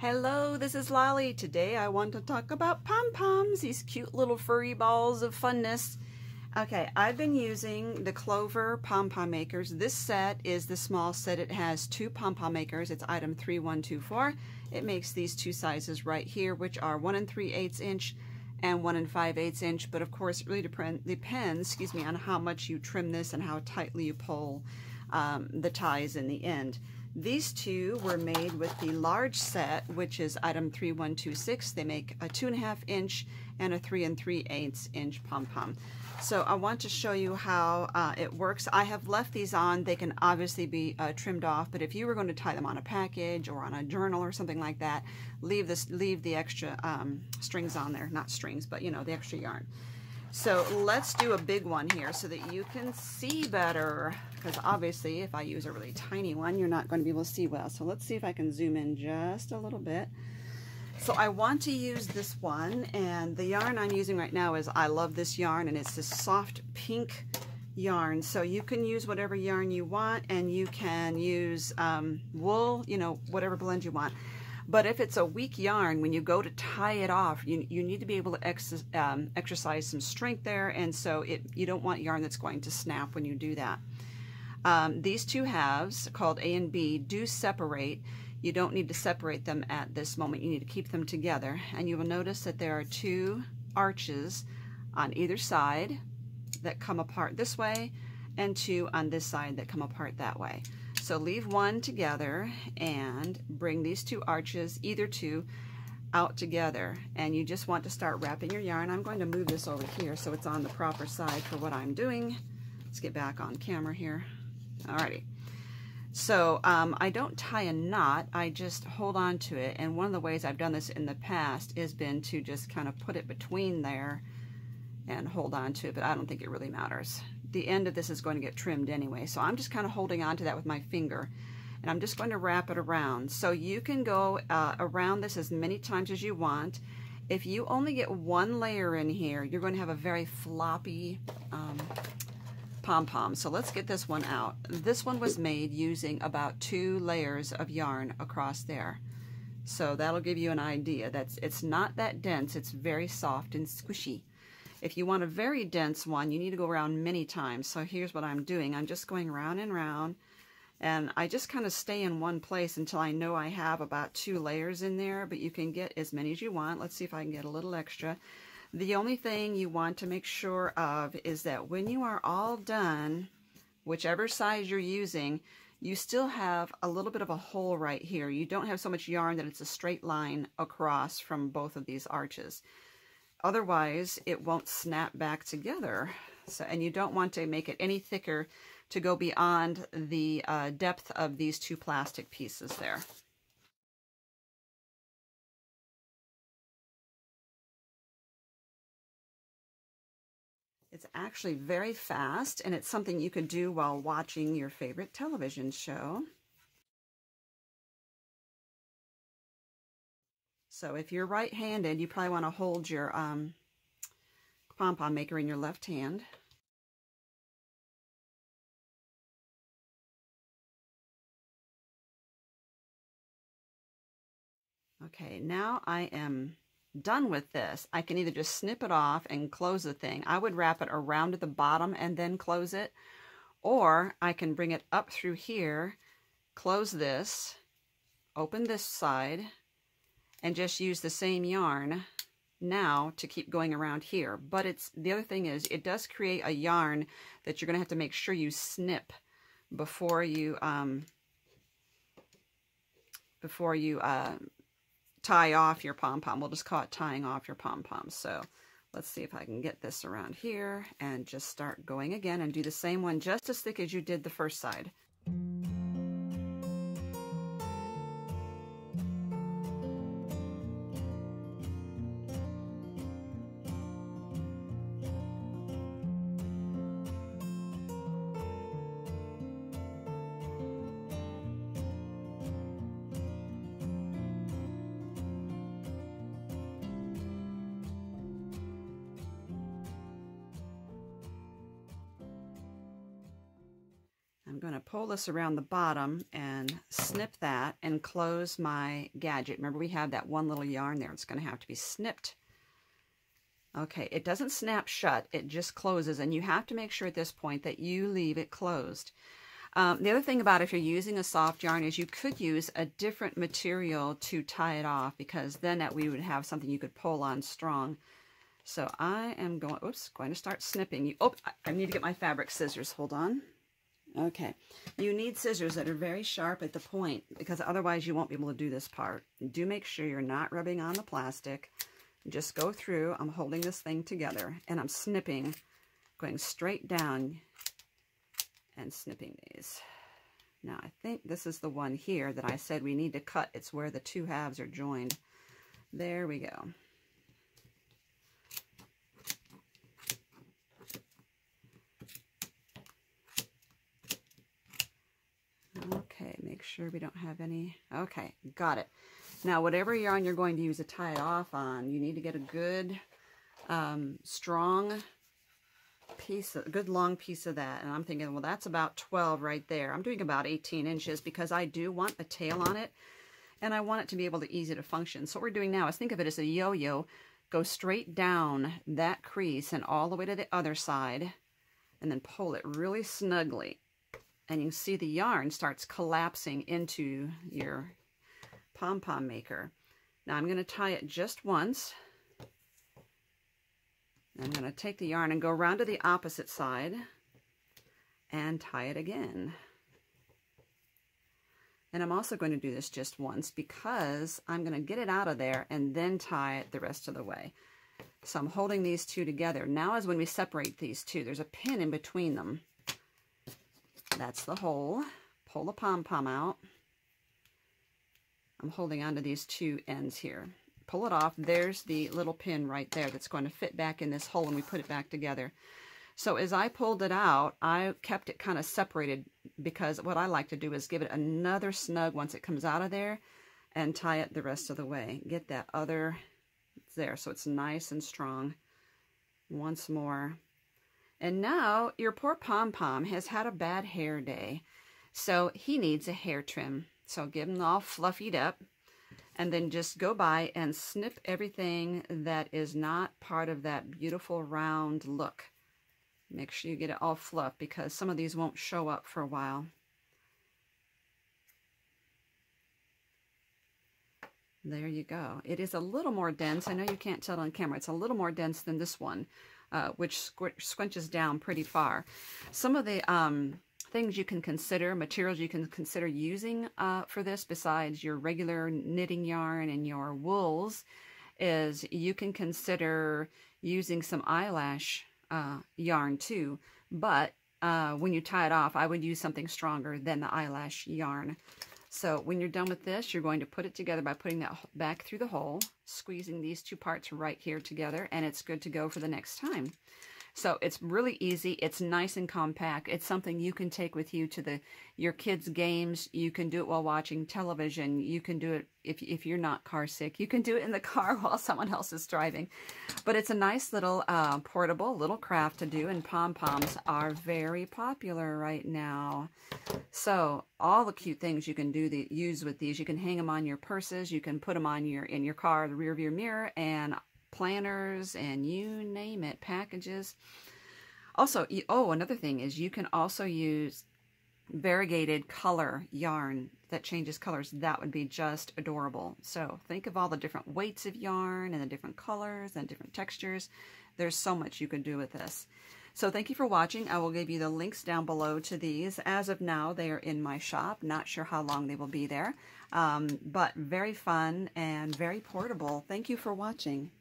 Hello, this is Lolly. Today I want to talk about Pom Poms, these cute little furry balls of funness. Okay, I've been using the Clover Pom Pom Makers. This set is the small set. It has 2 Pom Pom Makers. It's item 3124. It makes these 2 sizes right here, which are 1 3/8 inch and 1 5/8 inch. But of course, it really depends, on how much you trim this and how tightly you pull the ties in the end. These 2 were made with the large set, which is item 3126. They make a 2.5 inch and a 3 3/8 inch pom pom. So I want to show you how it works. I have left these on. They can obviously be trimmed off, but if you were going to tie them on a package or on a journal or something like that, leave the extra strings on there. Not strings, but the extra yarn. So let's do a big one here so that you can see better, because obviously if I use a really tiny one, you're not going to be able to see well. So let's see if I can zoom in just a little bit. So I want to use this one, and the yarn I'm using right now is, I love this yarn, and it's this soft pink yarn. So you can use whatever yarn you want, and you can use wool, whatever blend you want. But if it's a weak yarn, when you go to tie it off, you need to be able to exercise some strength there, and so you don't want yarn that's going to snap when you do that. These 2 halves, called A and B, do separate. You don't need to separate them at this moment. You need to keep them together, and you will notice that there are 2 arches on either side that come apart this way, and 2 on this side that come apart that way. So leave one together and bring these 2 arches, either 2, out together. And you just want to start wrapping your yarn. I'm going to move this over here so it's on the proper side for what I'm doing. Let's get back on camera here. Alrighty. So I don't tie a knot, I just hold on to it. And one of the ways I've done this in the past has been to just kind of put it between there and hold on to it, but I don't think it really matters. The end of this is going to get trimmed anyway, so I'm just kind of holding on to that with my finger, and I'm just going to wrap it around. So you can go around this as many times as you want. If you only get 1 layer in here, you're going to have a very floppy pom-pom. So let's get this one out. This one was made using about 2 layers of yarn across there. So that'll give you an idea. It's not that dense, it's very soft and squishy. If you want a very dense one, you need to go around many times. So here's what I'm doing. I'm just going round and round, and I just kind of stay in one place until I know I have about 2 layers in there, but you can get as many as you want. Let's see if I can get a little extra. The only thing you want to make sure of is that when you are all done, whichever size you're using, you still have a little bit of a hole right here. You don't have so much yarn that it's a straight line across from both of these arches. Otherwise, it won't snap back together. So, and you don't want to make it any thicker to go beyond the depth of these 2 plastic pieces there. It's actually very fast, and it's something you could do while watching your favorite television show. So if you're right-handed, you probably want to hold your pom-pom maker in your left hand. Okay, now I am done with this. I can either just snip it off and close the thing. I would wrap it around at the bottom and then close it, or I can bring it up through here, close this, open this side, and just use the same yarn now to keep going around here. But the other thing is, it does create a yarn that you're going to have to make sure you snip before you tie off your pom-pom. We'll just call it tying off your pom-pom. So let's see if I can get this around here and just start going again and do the same one just as thick as you did the first side. I'm going to pull this around the bottom and snip that and close my gadget. Remember, we have that one little yarn there. It's going to have to be snipped. Okay, it doesn't snap shut. It just closes, and you have to make sure at this point that you leave it closed. The other thing about if you're using a soft yarn is you could use a different material to tie it off, because then we would have something you could pull on strong. So I am going to start snipping. I need to get my fabric scissors. Hold on. Okay, you need scissors that are very sharp at the point, because otherwise you won't be able to do this part. Do make sure you're not rubbing on the plastic. Just go through. I'm holding this thing together, and I'm snipping, going straight down and snipping these. Now, I think this is the one here that I said we need to cut. It's where the two halves are joined. There we go. Okay, make sure we don't have any. Okay, got it. Now, whatever yarn you're going to use to tie it off on, you need to get a good, strong piece, a good long piece of that. And I'm thinking, well, that's about 12 right there. I'm doing about 18 inches because I do want a tail on it, and I want it to be able to easy to function. So what we're doing now is think of it as a yo-yo. Go straight down that crease and all the way to the other side, and then pull it really snugly. And you can see the yarn starts collapsing into your pom-pom maker. Now I'm going to tie it just once. I'm going to take the yarn and go around to the opposite side and tie it again. And I'm also going to do this just once because I'm going to get it out of there and then tie it the rest of the way. So I'm holding these two together. Now is when we separate these two. There's a pin in between them. That's the hole. Pull the pom-pom out. I'm holding onto these two ends here. Pull it off. There's the little pin right there that's going to fit back in this hole when we put it back together. So as I pulled it out, I kept it kind of separated because what I like to do is give it another snug once it comes out of there and tie it the rest of the way. Get that other there so it's nice and strong. Once more. And now your poor pom-pom has had a bad hair day, so he needs a hair trim. So give him all fluffied up, and then just go by and snip everything that is not part of that beautiful round look. Make sure you get it all fluffed because some of these won't show up for a while. There you go. It is a little more dense. I know you can't tell on camera. It's a little more dense than this one. Which squinches down pretty far. Some of the things you can consider, materials you can consider using for this besides your regular knitting yarn and your wools, is you can consider using some eyelash yarn too, but when you tie it off, I would use something stronger than the eyelash yarn. So when you're done with this, you're going to put it together by putting that back through the hole, squeezing these two parts right here together, and it's good to go for the next time. So it's really easy. It's nice and compact. It's something you can take with you to your kids' games. You can do it while watching television. You can do it if you're not car sick. You can do it in the car while someone else is driving. But it's a nice little portable little craft to do, and pom-poms are very popular right now. So all the cute things you can use with these. You can hang them on your purses. You can put them on in your car, the rear view mirror, and planners, and you name it, packages. Also, another thing is you can also use variegated color yarn that changes colors. That would be just adorable. So think of all the different weights of yarn and the different colors and different textures. There's so much you can do with this. So thank you for watching. I will give you the links down below to these. As of now, they are in my shop. Not sure how long they will be there, but very fun and very portable. Thank you for watching.